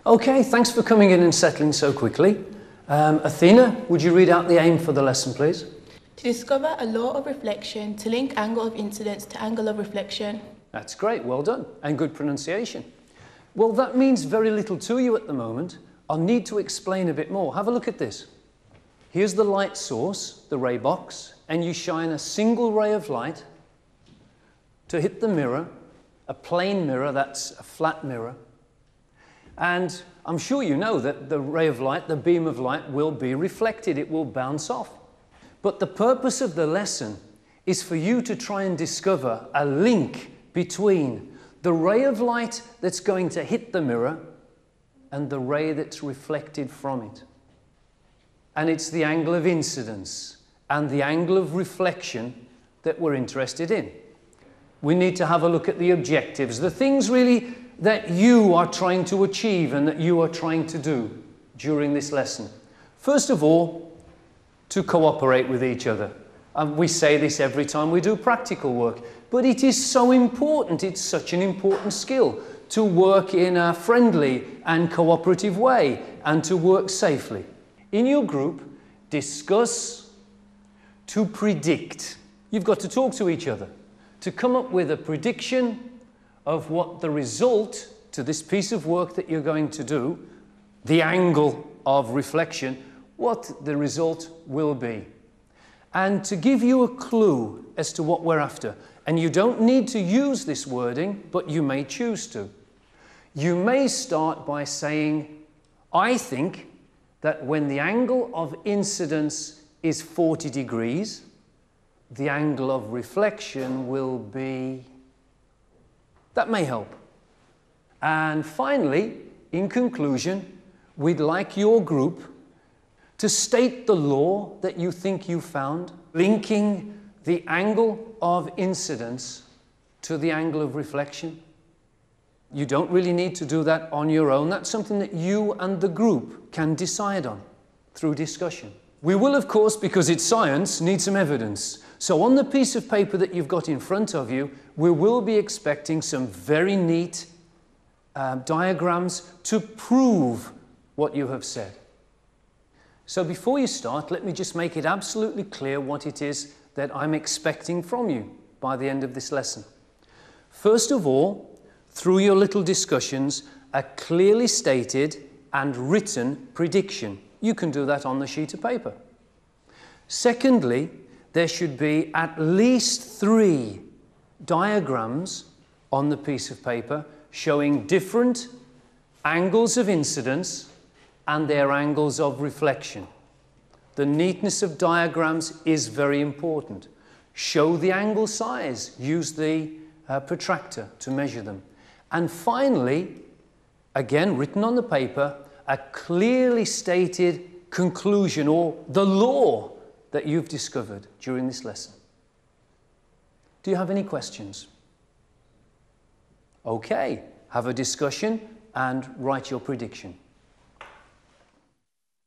Okay, thanks for coming in and settling so quickly. Athena, would you read out the aim for the lesson, please? To discover a law of reflection, to link angle of incidence to angle of reflection. That's great, well done, and good pronunciation. Well, that means very little to you at the moment. I'll need to explain a bit more. Have a look at this. Here's the light source, the ray box, and you shine a single ray of light to hit the mirror, a plane mirror, that's a flat mirror. And I'm sure you know that the ray of light, the beam of light, will be reflected. It will bounce off. But the purpose of the lesson is for you to try and discover a link between the ray of light that's going to hit the mirror and the ray that's reflected from it. And it's the angle of incidence and the angle of reflection that we're interested in. We need to have a look at the objectives, the things really that you are trying to achieve and that you are trying to do during this lesson. First of all, to cooperate with each other. We say this every time we do practical work, but it is so important, it's such an important skill to work in a friendly and cooperative way and to work safely. In your group, discuss to predict. You've got to talk to each other to come up with a prediction of what the result to this piece of work that you're going to do, the angle of reflection, what the result will be. And to give you a clue as to what we're after. And you don't need to use this wording, but you may choose to. You may start by saying, I think that when the angle of incidence is 40 degrees, the angle of reflection will be... That may help. And finally, in conclusion, we'd like your group to state the law that you think you found, linking the angle of incidence to the angle of reflection. You don't really need to do that on your own. That's something that you and the group can decide on through discussion. We will, of course, because it's science, need some evidence. So on the piece of paper that you've got in front of you, we will be expecting some very neat diagrams to prove what you have said. So before you start, let me just make it absolutely clear what it is that I'm expecting from you by the end of this lesson. First of all, through your little discussions, a clearly stated and written prediction. You can do that on the sheet of paper. Secondly, there should be at least 3 diagrams on the piece of paper showing different angles of incidence and their angles of reflection. The neatness of diagrams is very important. Show the angle size. Use the protractor to measure them. And finally, again written on the paper, a clearly stated conclusion or the law that you've discovered during this lesson. Do you have any questions? Okay, have a discussion and write your prediction.